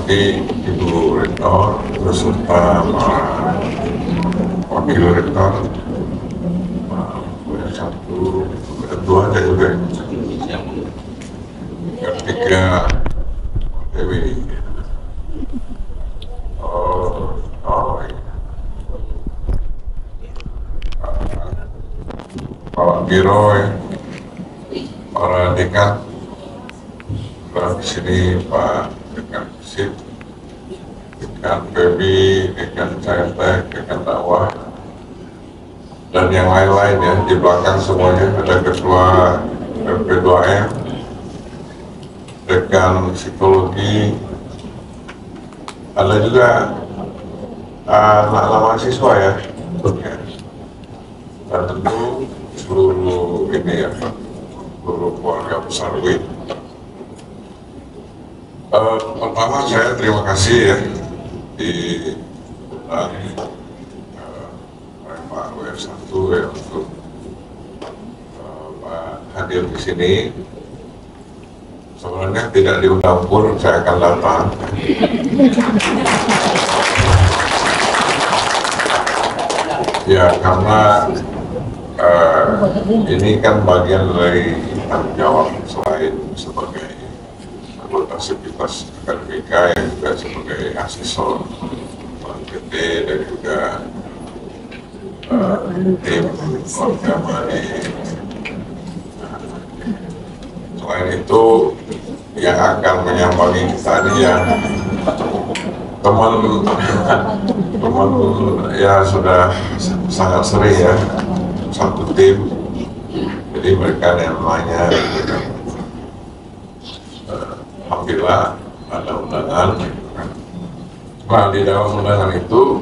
hormati Ibu Rektor beserta Pak Wakil Rektor, Pak satu, kedua ada juga yang ketiga Dewi. Pak Biro, para dekan, di sini Pak Dekan Sip, Dekan PB, Dekan Cairtek, Dekan Dakwah, dan yang lain-lain ya, di belakang semuanya ada Ketua P2M, Dekan Psikologi, ada juga anak-anak mahasiswa ya, dan tentu seluruh ini ya, seluruh keluarga besar WIN. Pertama saya terima kasih ya diundang oleh Pak WF1 ya untuk Pak hadir di sini. Sebenarnya tidak diundang pun saya akan datang. Ya karena ini kan bagian dari tanggung jawab selain sebagai anggota sivitas akademika yang juga sebagai asesor PT dan juga tim Orgama. Selain itu yang akan menyambangi kita ini ya teman ya sudah sangat sering ya satu tim, jadi mereka yang nanya alhamdulillah ada undangan. Nah di dalam undangan itu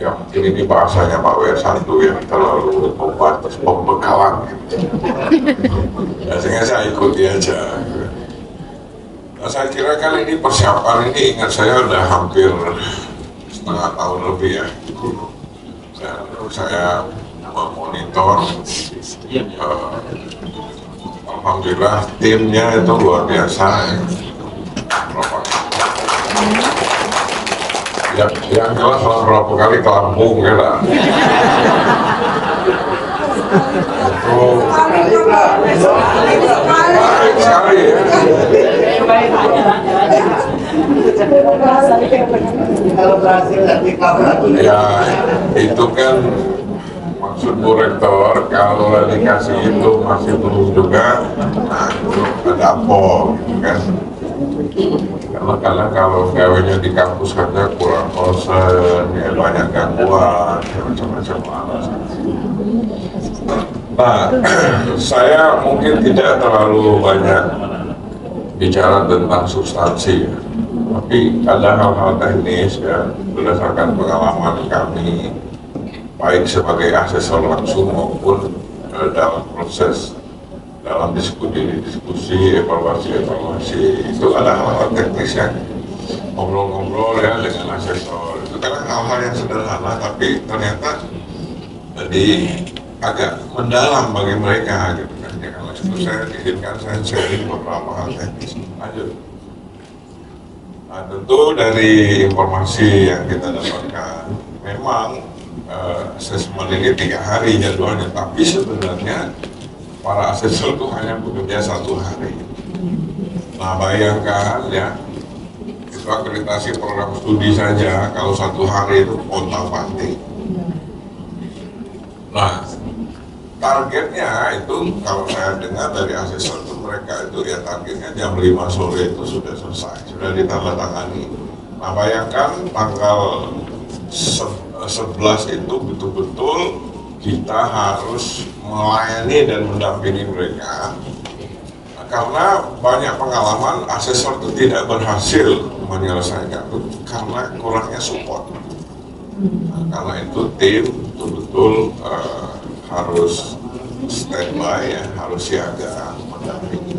ya mungkin ini bahasanya Pak WF1 yang terlalu membatas pembekalan ya, sehingga saya ikuti aja. Nah, saya kira kali ini persiapan ini ingat saya udah hampir setengah tahun lebih ya. Saya memonitor, alhamdulillah timnya itu luar biasa ya. Yang jelas berapa kali ke Lampung ya lah. Itu baik sekali ya. Ya itu kan maksud Bu Rektor, kalau dikasih itu masih belum juga, nah itu ada apa kan? Karena kadang kalau gawenya di kampus saja kurang konsen, ya banyak gangguan, macam-macam alasan. Nah, saya mungkin tidak terlalu banyak bicara tentang substansi, tapi ada hal-hal teknis ya berdasarkan pengalaman kami baik sebagai asesor langsung maupun dalam proses dalam diskusi evaluasi itu ada hal-hal teknis yang ngobrol-ngobrol ya dengan asesor. Itu kadang hal-hal yang sederhana tapi ternyata jadi agak mendalam bagi mereka gitu kan. Ya, kalau itu saya izinkan saya sharing beberapa hal teknis. Lanjut. Nah, tentu dari informasi yang kita dapatkan memang asesmen ini 3 hari jadwalnya, tapi sebenarnya para asesor itu hanya bekerja 1 hari. Nah bayangkan ya, itu akreditasi program studi saja kalau 1 hari itu pontang-panting. Nah targetnya itu kalau saya dengar dari asesor itu mereka itu ya targetnya jam 5 sore itu sudah selesai, sudah ditandatangani. Nah bayangkan tanggal 11 itu betul-betul kita harus melayani dan mendampingi mereka, karena banyak pengalaman asesor itu tidak berhasil menyelesaikan itu karena kurangnya support. Nah, karena itu tim betul-betul harus standby ya, harus siaga mendampingi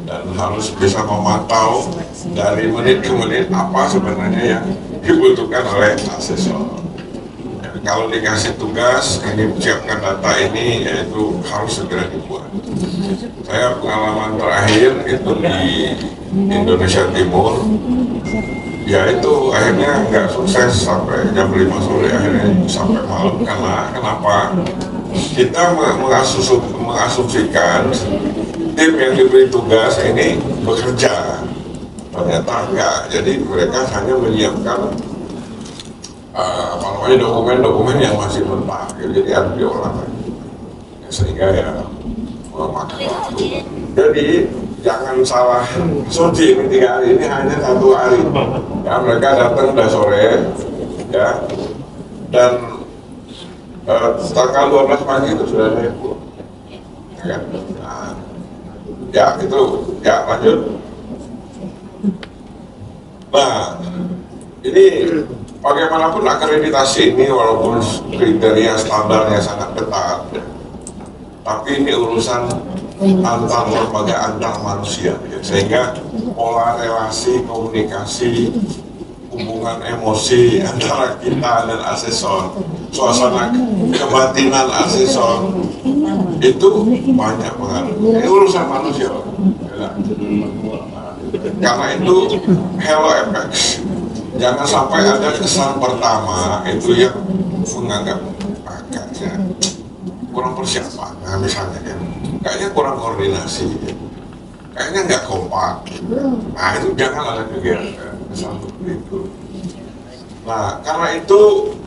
dan harus bisa memantau dari menit ke menit apa sebenarnya yang dibutuhkan oleh asesor. kalau dikasih tugas ini siapkan data ini, yaitu harus segera dibuat. Saya pengalaman terakhir itu di Indonesia Timur, ya itu akhirnya nggak sukses sampai jam 5 sore, akhirnya sampai malam. Karena kenapa? Kita mengasumsikan tim yang diberi tugas ini bekerja, ternyata enggak. Jadi mereka hanya menyiapkan dokumen-dokumen yang masih mentah, jadi harus diolah sehingga ya memakan waktu. Jadi jangan salah suci, ini 3 hari, ini hanya 1 hari. Ya, mereka datang udah sore, ya, dan tanggal 12 pagi itu sudah ada yang pulang. Ya, nah, ya itu, ya lanjut. Nah, ini bagaimanapun akreditasi ini walaupun kriteria standarnya sangat ketat, ya, tapi ini urusan antar lembaga, antar manusia, ya, sehingga pola relasi, komunikasi, hubungan emosi antara kita dan asesor, suasana kebatinan asesor itu banyak pengaruhnya. Ini urusan manusia, ya. Karena itu halo effects. Jangan sampai ada kesan pertama itu yang menganggap agaknya kurang persiapan, nah, misalnya ya, kayaknya kurang koordinasi, kayaknya nggak kompak. Nah itu jangan ada kegiatan kesan seperti itu. Nah karena itu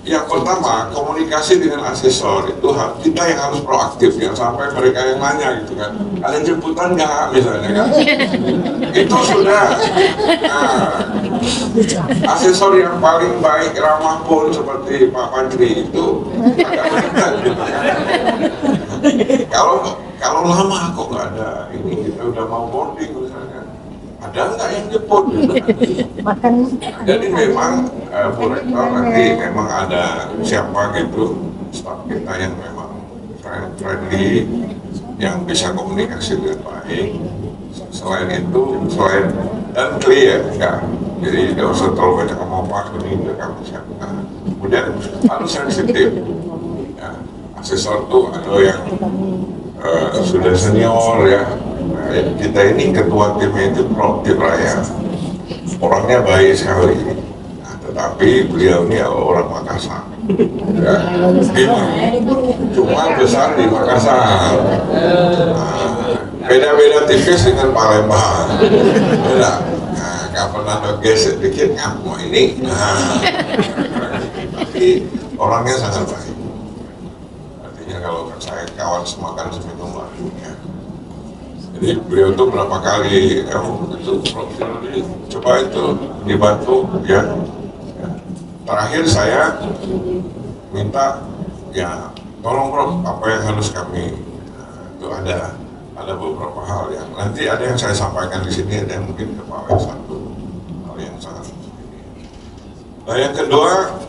yang pertama komunikasi dengan asesor itu kita yang harus proaktif, yang sampai mereka yang nanya gitu kan, ada jemputan nggak misalnya kan, itu sudah. Nah, asesor yang paling baik ramah pun seperti Pak Menteri itu agak berat gitu kan. Kalau lama kok nggak ada ini, kita udah mau boarding misalnya, ada nggak yang jemput gitu kan. Jadi memang Bu Rektor nanti memang ada siapa gitu staf kita yang memang friendly, yang bisa komunikasi dengan baik. Selain itu, dan clear ya. Jadi tidak usah terlalu banyak ngomong, Pak, ini udah kami siapkan. Kemudian harus sensitif. Ya, asesor tuh ada yang sudah senior ya. Nah, kita ini ketua timnya itu proaktif lah ya. Orangnya baik sekali. Nah, tetapi beliau ini orang Makassar. Ya, cuma besar di Makassar. Nah, beda-beda tipis dengan Palembang. Beda. Nggak pernah gesek dikit ngaku ini, nah, tapi orangnya sangat baik. Artinya kalau saya kawan semakan seminum lah, ya. Jadi beliau tuh berapa kali, itu coba itu dibantu, ya. Terakhir saya minta, ya tolong Prof, apa yang harus kami, itu ada beberapa hal yang nanti ada yang saya sampaikan di sini, ada yang mungkin ke Pak satu hal yang sangat ini. Nah yang kedua,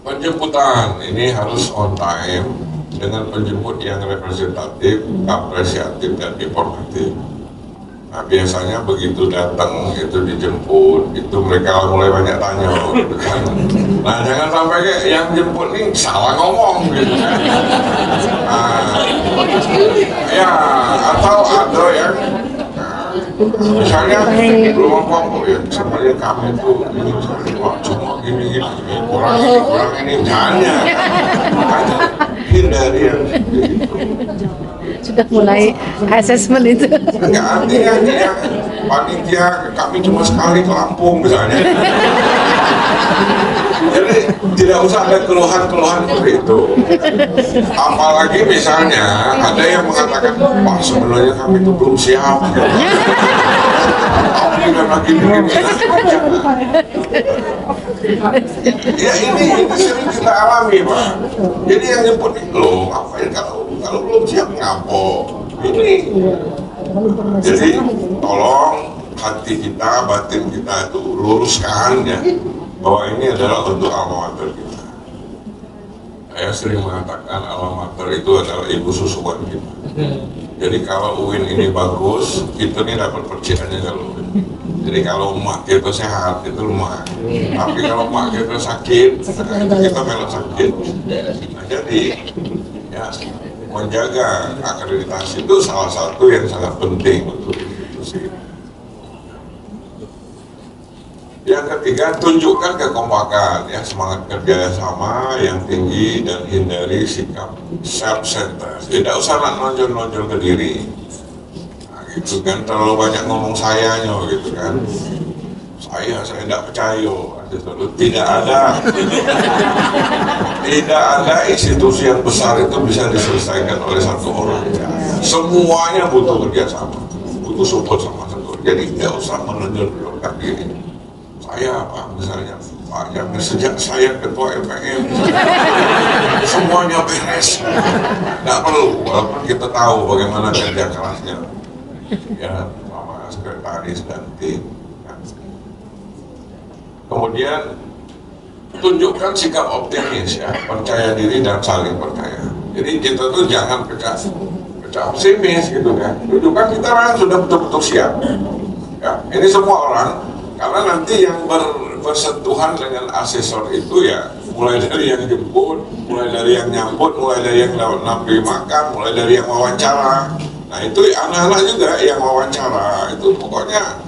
penjemputan ini harus on time dengan penjemput yang representatif, apresiatif dan informatif. Nah biasanya begitu datang itu dijemput, itu mereka mulai banyak tanya, gitu kan. Nah jangan sampai kayak yang jemput ini salah ngomong gitu kan. Nah, ya atau ada yang misalnya belum apa ya, sebenarnya kami itu ini wah cuma gini kurang ini hanya hindari yang gitu. Sudah mulai assessment itu. Enggak, artinya panitia kami cuma sekali ke Lampung misalnya. Jadi tidak usah ada keluhan-keluhan seperti itu. Apalagi misalnya ada yang mengatakan, Pak sebenarnya kami itu belum siap. Kami kan lagi bikin. Ya ini sering kita alami Pak. Jadi yang nyebut loh, apa ya kalau belum siap ngapo ini. Jadi tolong hati kita, batin kita itu luruskan ya, bahwa ini adalah untuk alma mater kita. Saya sering mengatakan alma mater itu adalah ibu susuan kita. Jadi kalau UIN ini bagus, kita ini dapat percikannya kalau UIN. Jadi kalau emak kita sehat itu lemah, tapi kalau emak kita sakit, kita melok sakit. Nah, jadi ya menjaga akreditasi itu salah satu yang sangat penting untuk institusi. Yang ketiga, tunjukkan kekompakan, ya, semangat kerja sama yang tinggi dan hindari sikap self-centered. Tidak usah nonjol-nonjol ke diri. Nah, gitu kan, terlalu banyak ngomong sayanya gitu kan. Saya tidak percaya. Tidak ada institusi yang besar itu bisa diselesaikan oleh satu orang. Semuanya butuh kerjasama, butuh support sama satu. Jadi tidak usah menonjol-nonjolkan diri. Saya Pak, misalnya Pak, yang sejak saya ketua LPM semuanya beres, nggak perlu, walaupun kita tahu bagaimana kerja kerasnya ya sama sekretaris dan tim. Kemudian tunjukkan sikap optimis, ya, percaya diri dan saling percaya. Jadi kita tuh jangan pecah optimis gitu kan, tunjukkan kita orang sudah betul-betul siap. Ya, ini semua orang. Karena nanti yang bersentuhan dengan asesor itu ya mulai dari yang jemput, mulai dari yang nyambut, mulai dari yang nampil makan, mulai dari yang wawancara. Nah itu anak-anak juga yang wawancara itu pokoknya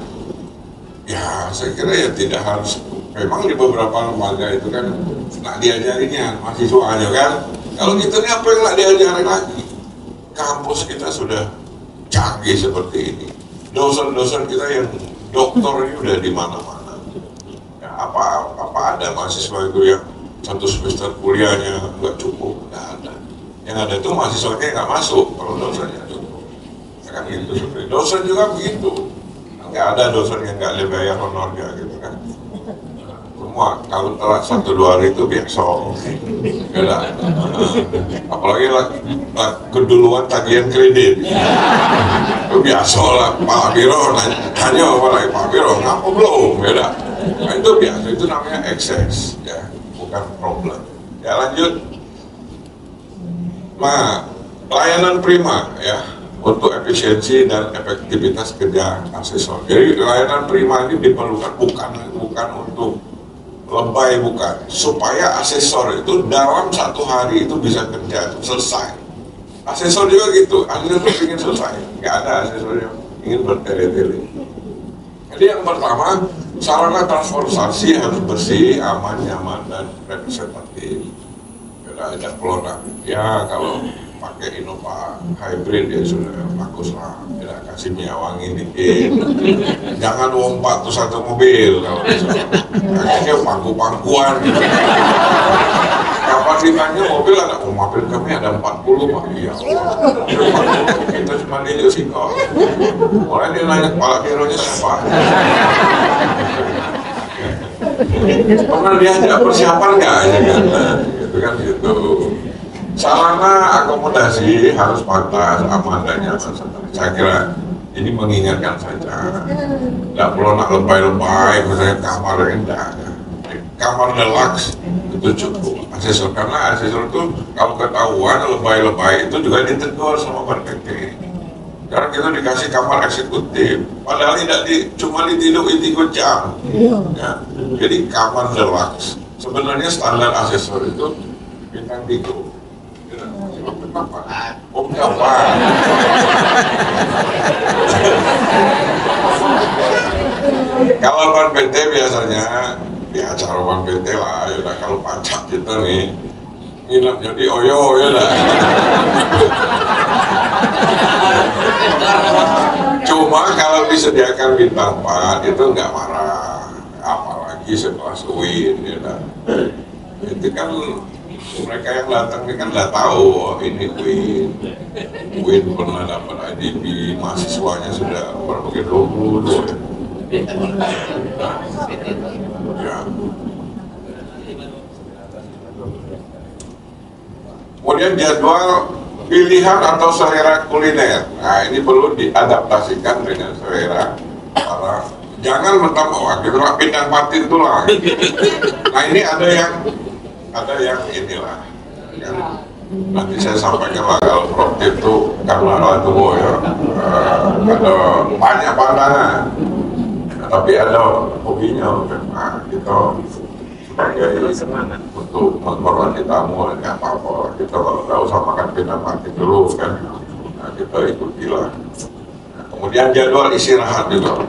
ya saya kira ya tidak harus, memang di beberapa lembaga itu kan nak diajarinnya mahasiswanya kan. Kalau kita ini apa yang nak diajarin lagi? Kampus kita sudah canggih seperti ini. Dosen-dosen kita yang doktor ini udah di mana-mana. Ya, apa ada mahasiswa itu yang satu semester kuliahnya nggak cukup? Nggak ada. Yang ada itu mahasiswanya nggak masuk kalau dosennya cukup. Ya kan gitu seperti dosen juga begitu. Nggak ada dosen yang nggak dibayar honornya gitu kan. Semua kalau telat 1-2 hari itu biasa. Beda. Apalagi keduluan tagihan kredit. Itu biasa lah, Pak Biro nanya apa Pak Biro, ngapa belum, beda. Nah, itu biasa, itu namanya ekses, ya, bukan problem. Ya lanjut. Nah, layanan prima, ya, untuk efisiensi dan efektivitas kerja asesor. Jadi layanan prima ini diperlukan bukan untuk lebay, bukan, supaya asesor itu dalam 1 hari itu bisa kerja, itu selesai. Asesor juga gitu, asesor ingin selesai, nggak ada asesor yang ingin bertele-tele. Jadi yang pertama, sarana transportasi harus bersih, aman, nyaman, dan representatif. Ada pelonang. Ya kalau pakai Innova hybrid ya sudah bagus lah. Ya, kasih minyak wangi dikit. Jangan lompat tuh satu mobil kalau misalnya. Kayaknya pangku-pangkuan gitu. Kapasitasnya mobil ada, mobil kami ada 40 Pak. Iya Allah. Kita cuma dijuk singkong. Mulai dia nanya kepala bironya siapa? Pernah diajak persiapan nggak? Ya kan? Gitu kan gitu. Sarana akomodasi harus pantas, aman dan nyaman. Saya kira ini mengingatkan saja. Tidak perlu nak lebay-lebay, misalnya kamar indah. Kamar deluxe itu cukup. Asesor, karena asesor itu kalau ketahuan lebay-lebay itu juga ditegur sama PT. Karena kita dikasih kamar eksekutif, padahal tidak cuma ditidur 3 jam. Ya. Jadi kamar deluxe. Sebenarnya standar asesor itu bintang 3. Oh apa? Kalau Ban PT biasanya di acara Ban PT lah, yaudah kalau pajak kita nih nginep jadi oyo ya lah. Cuma kalau disediakan bintang 4 itu nggak marah, apalagi sekelas UIN ya lah. Itu kan mereka yang datang ini kan nggak tahu oh, ini UIN pernah dapat IDP, mahasiswanya sudah berbagai 20 ya. Kemudian jadwal pilihan atau selera kuliner. Nah ini perlu diadaptasikan dengan selera para. Jangan mentang kita pindah patin tulang. Nah ini ada yang inilah. Yang nanti saya sampaikan lah kalau Prof itu karena itu ya ada banyak pandangan. tapi ada hobinya kan, kita sebagai untuk menghormati tamu nggak apa-apa, kita kalau nggak usah makan kita mati dulu kan, kita ikutilah. Kemudian jadwal istirahat juga,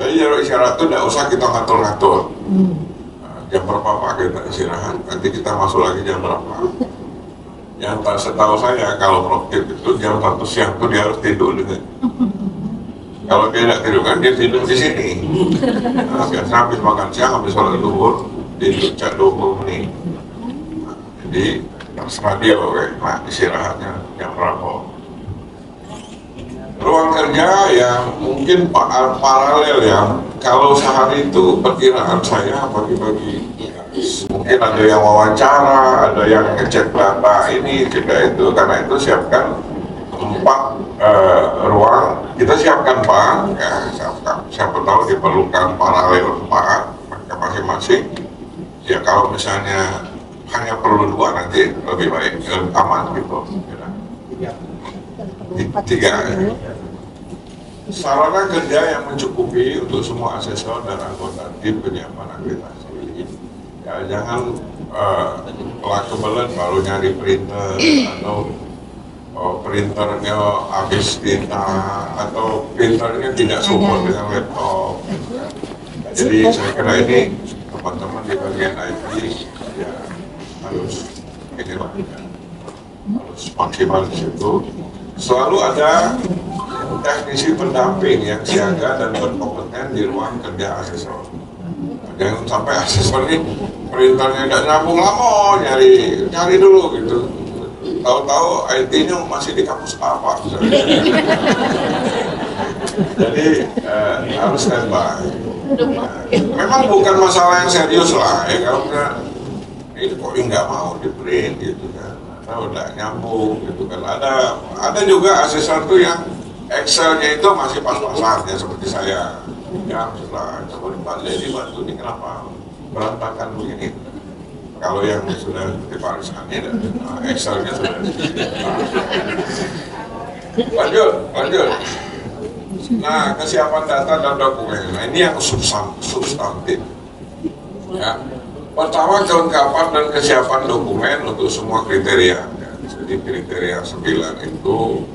jadi jadwal istirahat itu nggak usah kita ngatur-ngatur. Jam berapa Pak kita istirahat, nanti kita masuk lagi jam berapa. Yang tak setahu saya kalau produktif itu jam 1 siang itu dia harus tidur dengan. Kalau dia tidak tidur kan dia tidur di sini. Nah, biasa habis makan siang, habis sholat zuhur tidur cak 20 menit. Jadi terserah dia nah, istirahatnya jam berapa. Ruang kerja yang mungkin paralel ya. Kalau sehari itu perkiraan saya bagi-bagi. Mungkin ada yang wawancara, ada yang ngecek data ini, kita itu, karena itu siapkan 4 ruang, kita siapkan 4, ya, siapa tahu diperlukan paralel 4 masing-masing. Ya kalau misalnya hanya perlu 2 nanti lebih baik, aman gitu. Ya. 3 ya. Sarana kerja yang mencukupi untuk semua asesor dan anggota tim penyiapan akreditasi. Ya, jangan kebelet baru nyari printer atau printernya habis tinta atau printernya tidak support dengan laptop. Jadi saya kira ini teman-teman di bagian IT ya harus inilah ya, harus maksimal di situ. Selalu ada teknisi pendamping yang siaga dan berkompeten di ruang kerja asesor. Jangan sampai asesor ini printernya nggak nyambung lama, nyari dulu gitu. Tahu-tahu IT-nya masih di kampus apa? Jadi harus standby. Memang bukan masalah yang serius lah, ya kalau ini kok nggak mau di print gitu kan, atau nggak nyambung gitu kan. Ada juga asesor tuh yang Excel-nya itu masih pas-pasan ya seperti saya. Ya sudah, coba Pak Ledi bantu ini kenapa berantakan begini? Kalau yang sudah di barisan ini, Excel-nya sudah. Lanjut. Nah, kesiapan data dan dokumen. Nah, ini yang substantif. Ya. Pertama, kelengkapan dan kesiapan dokumen untuk semua kriteria. Ya. Jadi kriteria 9 itu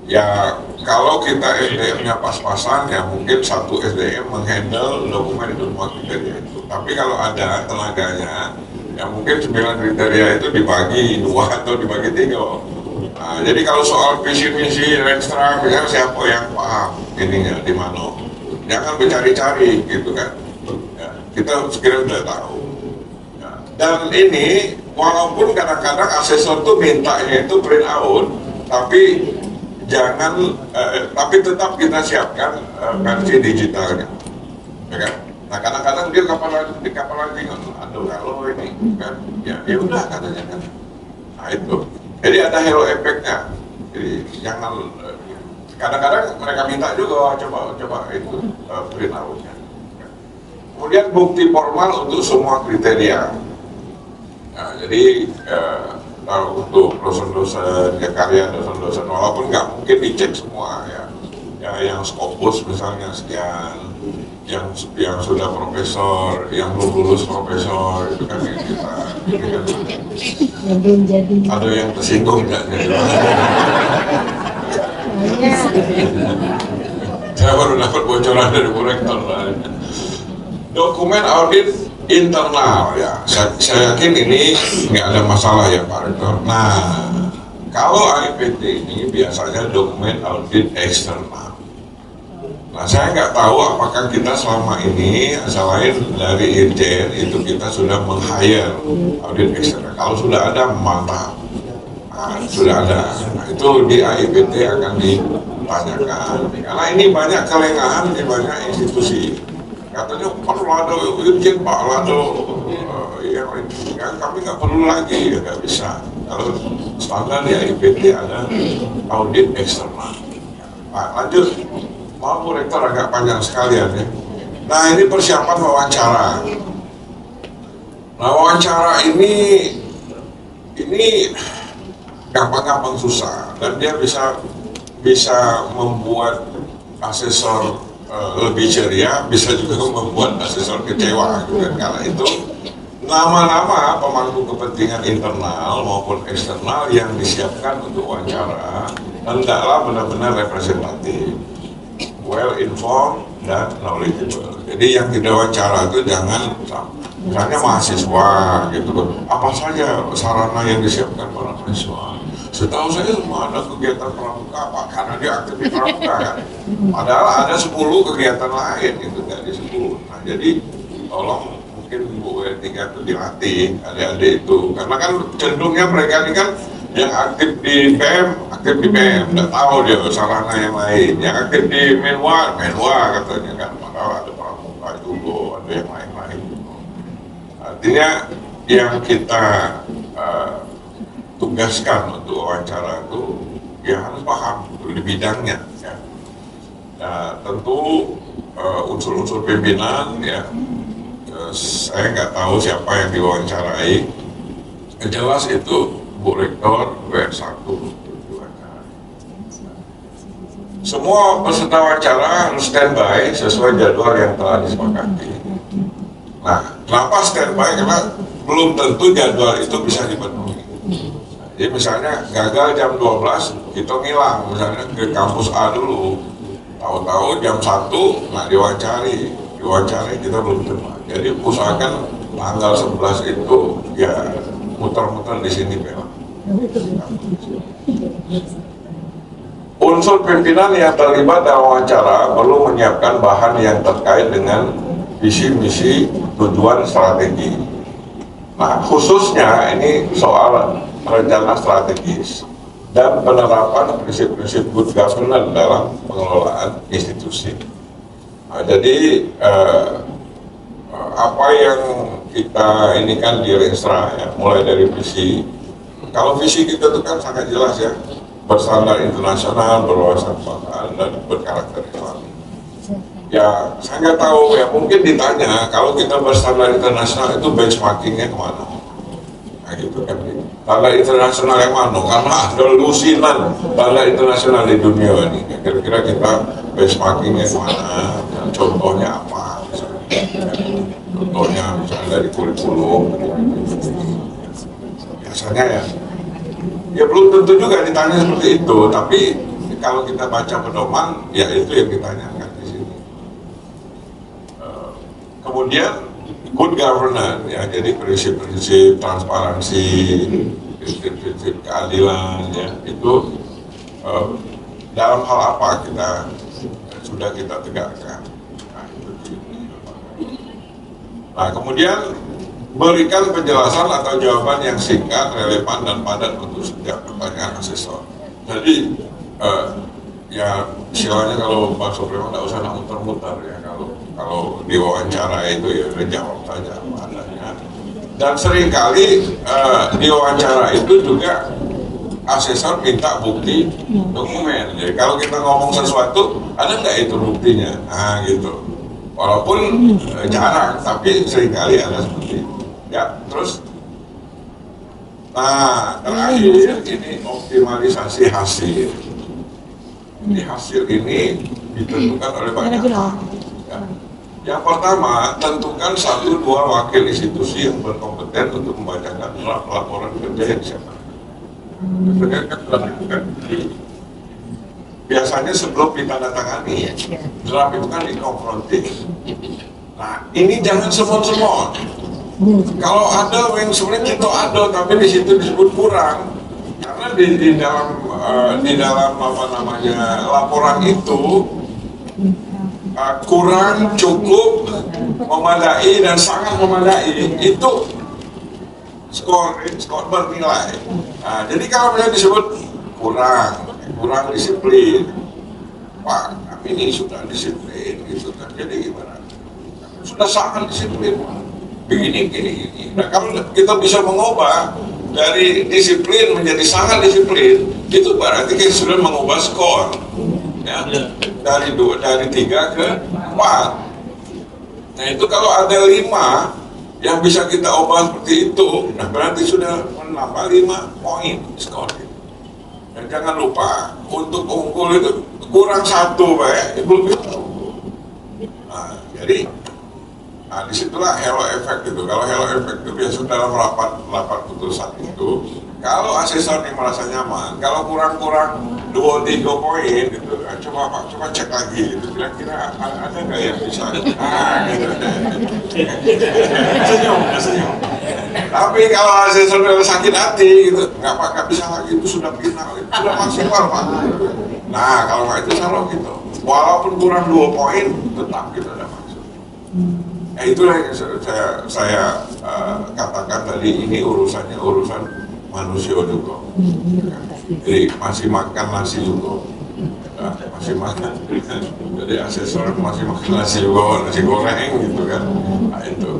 ya kalau kita SDM-nya pas-pasan ya mungkin satu SDM menghandle dokumen itu semua kriteria itu. Tapi kalau ada tenaganya ya mungkin 9 kriteria itu dibagi 2 atau dibagi 3. Nah, jadi kalau soal visi misi ekstra misalnya siapa yang paham ininya di mana, jangan mencari-cari gitu kan. Ya, kita sekiranya sudah tahu. Ya. Dan ini walaupun kadang-kadang asesor tuh mintanya itu print out, tapi jangan, tapi tetap kita siapkan versi digitalnya, ya kan? Nah kadang-kadang dia di kapal lagi, aduh kalau ini kan, ya udah katanya kan, nah itu. Jadi ada halo efeknya. Jadi jangan, kadang-kadang mereka minta juga coba itu print outnya. Kemudian bukti formal untuk semua kriteria. Nah, jadi untuk dosen-dosen ya karya dosen-dosen walaupun nggak mungkin dicek semua ya yang Scopus misalnya sekian, yang sudah profesor, yang belum lulus profesor itu kan yang kita belum jadi. ada yang tersinggung nggak jadi. Saya baru dapat bocoran dari Bu Rektor. Dokumen audit internal ya, saya yakin ini nggak ada masalah ya Pak Rektor. Nah, kalau AIPT ini biasanya dokumen audit eksternal. Nah, saya nggak tahu apakah kita selama ini selain dari Irjen itu kita sudah meng-hire audit eksternal. Kalau sudah ada mantap, nah, sudah ada. Nah, itu di AIPT akan ditanyakan. Karena ini banyak kelengahan di banyak institusi. Katanya perlu ada Irjen Pak, ada yang kami nggak perlu lagi, ya nggak bisa. Kalau standar di AIPT ada audit eksternal. Nah, lanjut. Maaf Bu Rektor agak panjang sekalian ya. Nah ini persiapan wawancara. Nah wawancara ini gampang-gampang susah dan dia bisa membuat asesor lebih ceria, bisa juga membuat asesor kecewa gitu kan. Karena itu nama-nama pemangku kepentingan internal maupun eksternal yang disiapkan untuk wawancara hendaklah benar-benar representatif, well informed dan knowledgeable. Jadi yang kita wawancara itu jangan misalnya mahasiswa gitu kan, apa saja sarana yang disiapkan para mahasiswa. Setahu saya semua ada kegiatan pramuka, apa karena dia aktif di pramuka kan. Padahal ada 10 kegiatan lain itu nggak disebut. Nah jadi tolong mungkin Bu W3 itu dilatih adik-adik itu, karena kan cenderungnya mereka ini kan yang aktif di PM, nggak tahu dia sarana yang lain. Yang aktif di Menwa katanya kan, padahal ada pramuka juga, ada yang lain-lain. Artinya yang kita tugaskan untuk wawancara itu ya harus paham di bidangnya ya. Nah, tentu unsur-unsur pimpinan ya, saya nggak tahu siapa yang diwawancarai. Jelas itu Bu Rektor W1 diwawancarai. Semua peserta wawancara harus standby sesuai jadwal yang telah disepakati. Nah, kenapa standby? Karena belum tentu jadwal itu bisa dipenuhi. Jadi misalnya gagal jam 12, kita ngilang misalnya ke kampus A dulu, tahu-tahu jam 1 nggak diwawancari kita belum terima. Jadi usahakan tanggal 11 itu ya muter-muter di sini memang. Unsur pimpinan yang terlibat dalam wawancara perlu menyiapkan bahan yang terkait dengan visi misi tujuan strategi. Nah khususnya ini soal rencana strategis dan penerapan prinsip-prinsip good governance dalam pengelolaan institusi. Nah, jadi apa yang kita ini kan di Renstra ya, mulai dari visi. Kalau visi kita itu kan sangat jelas ya, berstandar internasional, berwawasan kebangsaan dan berkarakter Islami. Ya saya nggak tahu ya, mungkin ditanya kalau kita berstandar internasional itu benchmarkingnya kemana? Nah gitu kan. Standar internasional yang mana? Karena ada lusinan standar internasional di dunia ini. Kira-kira kita benchmarkingnya kemana? Contohnya apa? Contohnya misalnya dari kurikulum. Biasanya ya belum tentu juga ditanya seperti itu. Tapi kalau kita baca pedoman, ya itu yang ditanyakan di sini. Kemudian good governance ya, jadi prinsip-prinsip transparansi, prinsip-prinsip keadilan ya, itu dalam hal apa sudah kita tegakkan. Nah kemudian berikan penjelasan atau jawaban yang singkat, relevan dan padat untuk setiap pertanyaan asesor. Jadi ya istilahnya kalau Pak Supremo nggak usah muter-muter ya, kalau diwawancara itu ya jawab saja apa adanya. Dan seringkali diwawancara itu juga asesor minta bukti dokumen. Jadi kalau kita ngomong sesuatu, ada nggak itu buktinya? Nah gitu. Walaupun jarang, tapi seringkali ada seperti itu. Ya terus, nah terakhir ini optimalisasi hasil. Jadi hasil ini ditentukan oleh banyak hal. Ya. Yang pertama, tentukan 1-2 wakil institusi yang berkompeten untuk membacakan draft laporan kerja yang disiapkan. Biasanya sebelum ditandatangani, draft itu kan dikonfrontir. Nah, ini jangan semon-semon. Kalau ada yang sebenarnya kita ada, tapi di situ disebut kurang. Karena di dalam apa namanya laporan itu kurang, cukup, memadai dan sangat memadai itu skor bernilai. Nah, jadi kalau misalnya disebut kurang disiplin, Pak kami ini sudah disiplin gitu kan, jadi gimana? Sudah sangat disiplin, begini. Nah kalau kita bisa mengubah dari disiplin menjadi sangat disiplin, itu berarti kita sudah mengubah skor ya, dari 3 ke 4. Nah itu kalau ada 5 yang bisa kita ubah seperti itu, nah berarti sudah menambah 5 poin skor. Dan jangan lupa untuk unggul itu kurang 1 belum itu. Jadi disitulah halo effect gitu. Kalau halo effect itu biasanya dalam rapat putusan itu, kalau asesor yang merasa nyaman, kalau kurang-kurang 2-3 poin gitu, coba Pak, coba cek lagi gitu, kira-kira ada nggak yang bisa gitu. Senyum. Tapi kalau asesor sakit hati gitu, nggak bisa lagi, itu sudah final, itu sudah maksimal Pak. Nah kalau nggak itu salah gitu, walaupun kurang 2 poin, tetap kita ada maksud. Itulah yang saya katakan tadi, ini urusan manusia juga. Jadi masih makan nasi juga, masih makan. Jadi asesor masih makan nasi juga, nasi goreng gitu kan. Nah itu.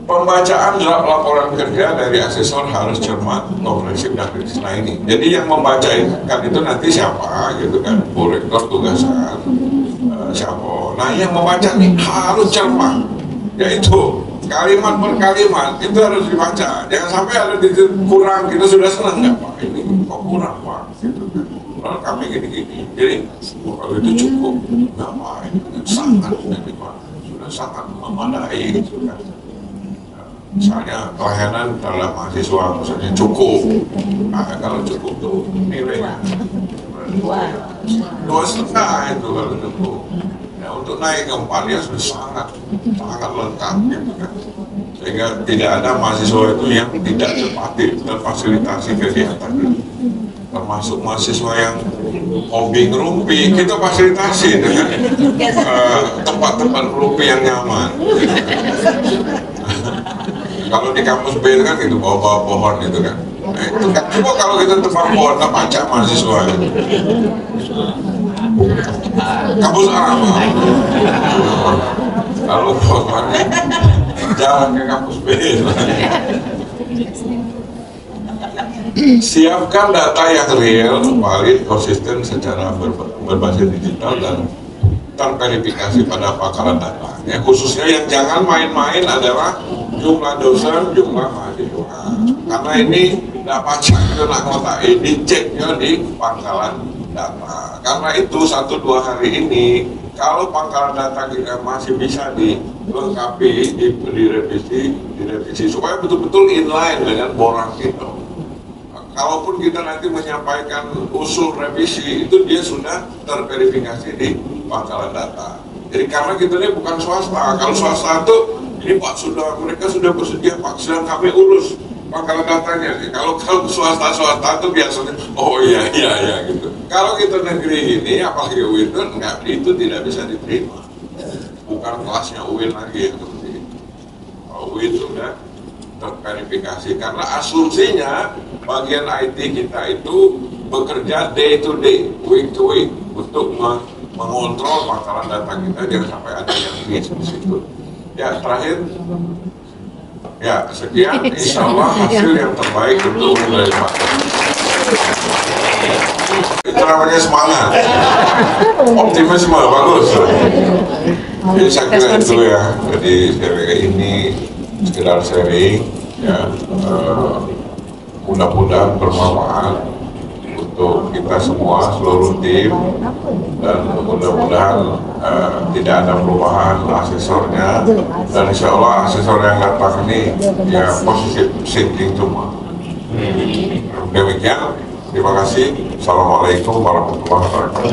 Pembacaan draft laporan kerja dari asesor harus cermat, komprehensif, dan kritis. Nah ini, jadi yang membaca itu nanti siapa gitu kan, Bu Rektor tugasan siapa. Nah yang membaca ini harus cermat, yaitu kalimat per kalimat itu harus dibaca. Jangan sampai ada kurang, kita sudah senang nggak Pak, ini kok kurang Pak, gitu kan. Kalau kami gini-gini, jadi kalau itu cukup, nggak Pak, ini sangat, sudah sangat memadai gitu kan. Misalnya pelayanan terhadap mahasiswa misalnya cukup, nah, kalau cukup tuh nilainya 2,5 itu kalau cukup. Ya, untuk naik ke 4 ya sudah sangat lengkap gitu kan. Sehingga tidak ada mahasiswa itu yang tidak terfasilitasi kegiatan, termasuk mahasiswa yang hobi ngerumpi, kita fasilitasi dengan tempat-tempat ngerumpi yang nyaman. Kalau di kampus B itu kan gitu, bawa pohon gitu kan. Nah, itu kan coba kalau kita tempat pohon, kita baca mahasiswa gitu. Kampus A apa? Kalau pohon jalan ke kampus B. Siapkan data yang real, valid, konsisten secara berbasis digital dan terverifikasi pada pakaran data. Ya, khususnya yang jangan main-main adalah jumlah dosen, jumlah mahasiswa. Karena ini tidak pacak itu nak ngotain, diceknya di pangkalan data. Karena itu 1-2 hari ini, kalau pangkalan data kita masih bisa dilengkapi, direvisi supaya betul-betul inline dengan borang itu. Kalaupun kita nanti menyampaikan usul revisi, itu dia sudah terverifikasi di pangkalan data. Jadi karena kita ini bukan swasta, kalau swasta itu ini Pak mereka sudah bersedia Pak, sedang kami urus pangkalan datanya. Kalau swasta itu biasanya oh iya gitu. Kalau kita negeri ini apalagi UIN itu tidak bisa diterima. Bukan kelasnya UIN lagi yang seperti itu. UIN sudah terverifikasi karena asumsinya bagian IT kita itu bekerja day to day, week to week untuk mengontrol pangkalan data kita, jangan sampai ada yang miss di situ. Ya terakhir, ya sekian, insya Allah hasil yang terbaik untuk wilayah Pak. Itu namanya semangat, optimisme, bagus. Jadi saya kira itu ya, jadi sharing ini sekedar sharing, ya mudah-mudahan bermanfaat untuk kita semua, seluruh tim, dan mudah-mudahan tidak ada perubahan asesornya, dan insya Allah asesor yang datang ini ya positif thinking semua. Demikian, terima kasih. Assalamualaikum warahmatullahi wabarakatuh.